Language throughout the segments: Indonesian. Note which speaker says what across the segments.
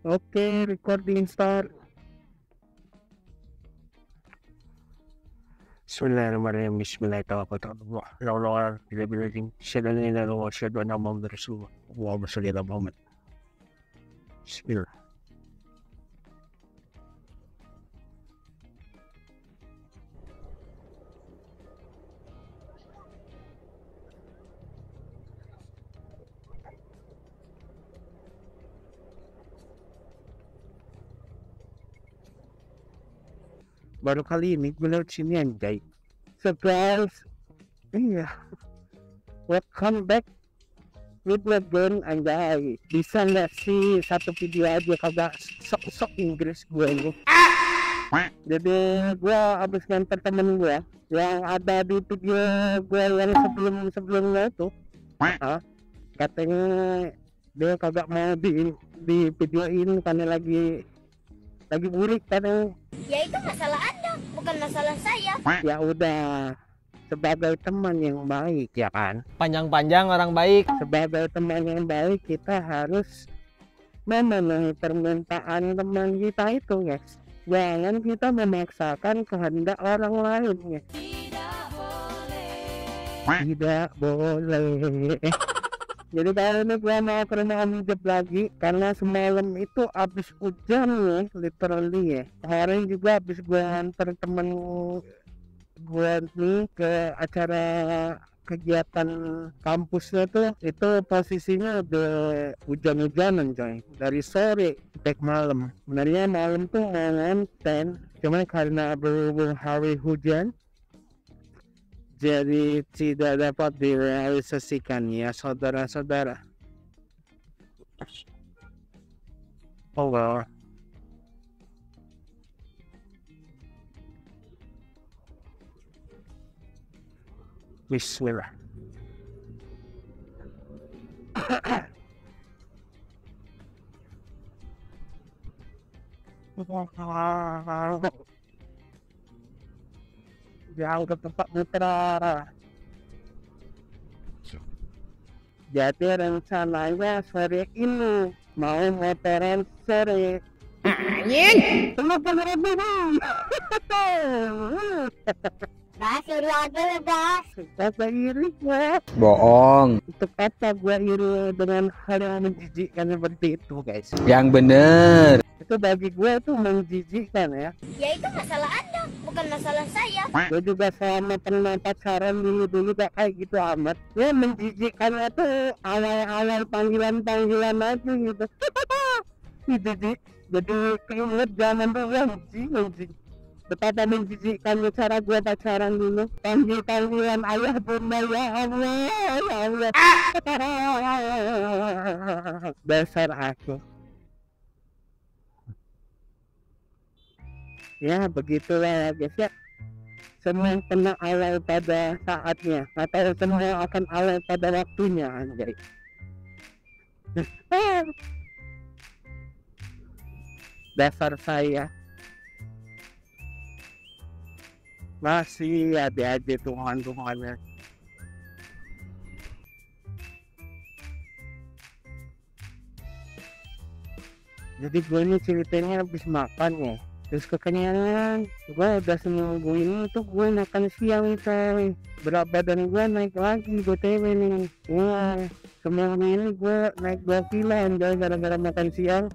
Speaker 1: Oke, recording start. Bismillahirrahmanirrahim. Bismillahirrahmanirrahim. Bismillah. Baru kali ini gue lewat sini anjay. Surprise. Iya. Welcome back with my game anjay. Bisa nggak sih satu video aja kagak sok-sok Inggris gue ini. Jadi gue abis nganter temen gue yang ada di video gue yang sebelumnya itu. Katanya dia kagak mau di video ini karena lagi burik katanya.
Speaker 2: Ya itu masalah Anda, bukan masalah saya.
Speaker 1: Ya udah, sebagai teman yang baik ya kan,
Speaker 3: Panjang-panjang orang baik.
Speaker 1: sebagai teman yang baik kita harus memenuhi permintaan teman kita itu guys. Jangan kita memaksakan kehendak orang lain ya. Tidak boleh. Jadi kali ini gue mau ke rumah Om Ijep lagi karena semalam itu abis hujan ya, literally ya. Kemarin juga abis gue antar temen gue nih ke acara kegiatan kampusnya tuh, itu posisinya udah hujan-hujanan coy, dari sore sampai malam. Sebenarnya malam tuh mau ngonten, cuman karena berhubung hari hujan jadi tidak dapat direalisasikan ya saudara-saudara. Oh well. Bismillah. Jauh ke tempat mitra. Jadi rencananya sore ini mau motoran sore.
Speaker 2: Anjing.
Speaker 1: Kenapa ngerebut?
Speaker 2: Das, iri aja das.
Speaker 1: Kata iri gue.
Speaker 3: Bohong.
Speaker 1: Untuk kata gue iri dengan hal yang menjijikkan seperti itu guys.
Speaker 3: Yang bener.
Speaker 1: Itu bagi gue itu menjijikkan ya.
Speaker 2: Ya itu masalah Anda, bukan masalah saya.
Speaker 1: Gue juga selama pernah pacaran dulu gak kayak gitu amat. Ya menjijikkan itu awal-awal panggilan aja gitu. Jadi keinget zaman dulu anjing. Betapa menjijikkan cara gue pacaran dulu. Panggilan ayah bunda ya Allah, ya Allah. Dasar aku. Ya begitulah guys ya. Semua kena awal pada saatnya, atau semua akan awal pada waktunya anjay. Dasar saya masih ada tuhan-tuhannya. Jadi gue ini ceritanya habis makan ya, terus kekenyangan. Gue udah seminggu ini tuh gue makan siang coy. Berat badan gue naik lagi BTW nih. Wah, seminggu ini gue naik 2 kilo anjay gara-gara makan siang.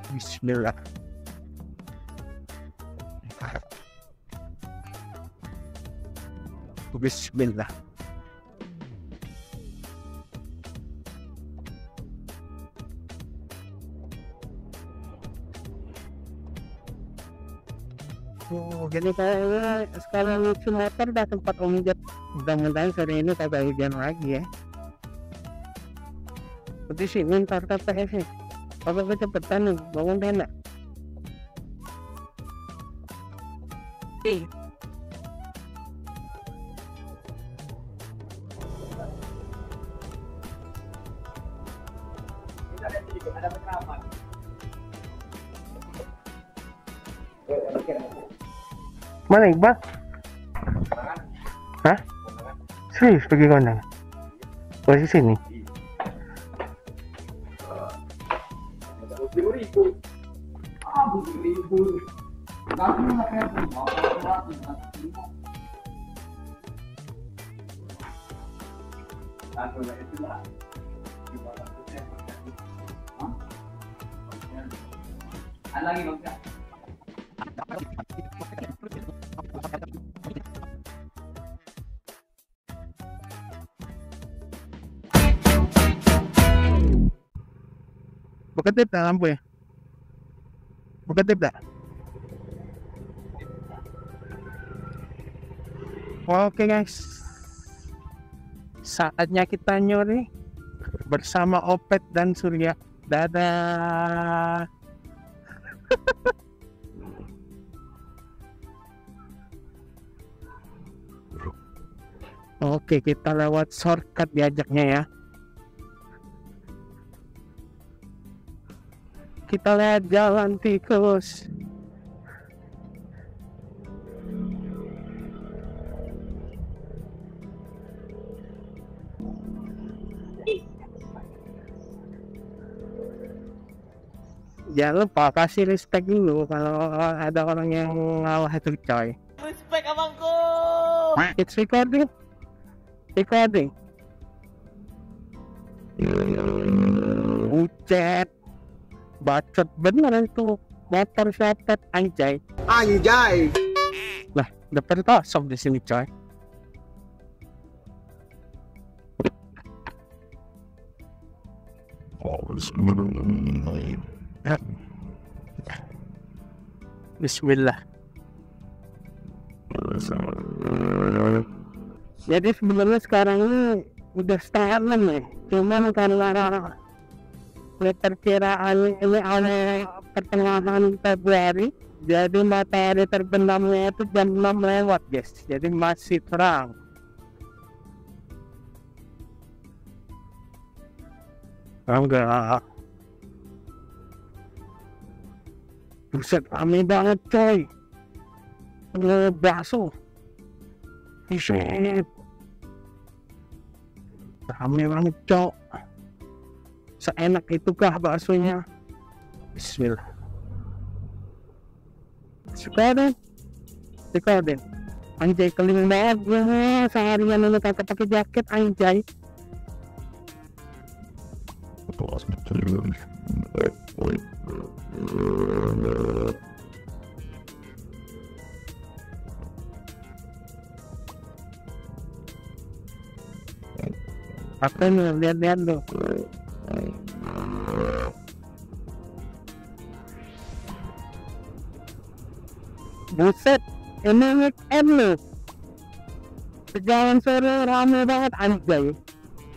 Speaker 1: Bismillah. Bismillah. Jadi kayaknya sekarang lucu motor dah tempat Om Ijep. Mudah-mudahan sore ini kagak hujan lagi ya. Berarti sini ntar TPS nih. Apa kecepetan nih, bangun tenda. Mana Iqbal? Hah? Serius pergi kandang? Posisi sini. Beketip tak lampu ya? Beketip tak? Oke guys, saatnya kita nyuri bersama Opet dan Surya. Dadah. Oke, kita lewat shortcut diajaknya ya. Kita lihat jalan tikus. Jangan lupa kasih respect dulu kalau ada orang yang ngalah itu coy.
Speaker 3: Respect abangku.
Speaker 1: It's recording. Recording. Ucet. Bacot bener itu. Motor siapa anjay.
Speaker 4: Anjay.
Speaker 1: Lah, depan kosong di sini coy. Bismillah. Jadi sebenarnya sekarang ini udah setengah 6 nih. Cuman karena perkiraan ini oleh pertengahan Februari, jadi matahari terbenamnya itu jam 6 lewat guys. Jadi masih terang. Enggak. Buset, rame banget coy. Bakso. Buset. Rame banget coy. Seenak itukah baksonya? Bismillah. Suka deh. Anjay keling banget gue. Seharian lu kagak pakai jaket anjay. Apa nih, lihat-lihat lo. Buset, ini weekend lo. Sejalan sore rame banget anjay.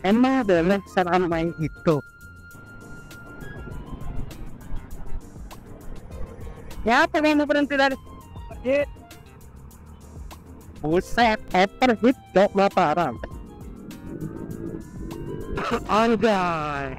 Speaker 1: Emang adalah seramai itu. Ya, apa yang mau berhenti dari? Buset, overheat dok parah. Anjay.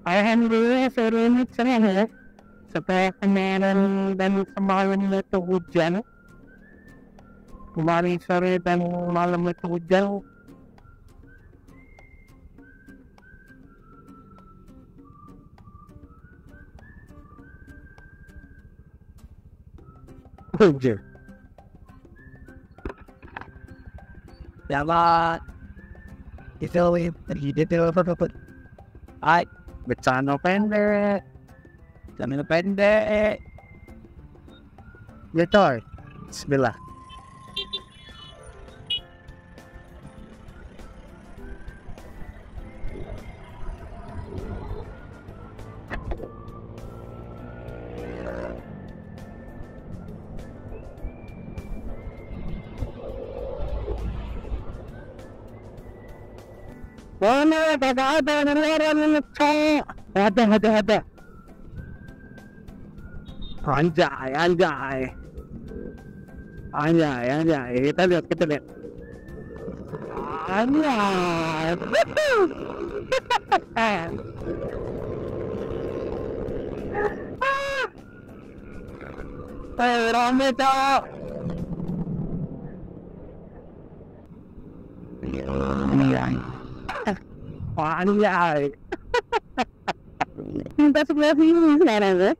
Speaker 1: Alhamdulillah sore ini cerah ya. Setelah kemarin dan semalam itu hujan. Kemarin sore dan malam itu hujan. Hujan.
Speaker 3: Dapat. Itu apa? Ay,
Speaker 1: Becano pendek.
Speaker 3: kami pendek.
Speaker 1: Ya coy. Bismillah. Mana kagak ada orang ngecek. Ada. Anjay. Kita lihat. Anjay. Rame cok. Anjay. Minta sebelah sini sekarang ya.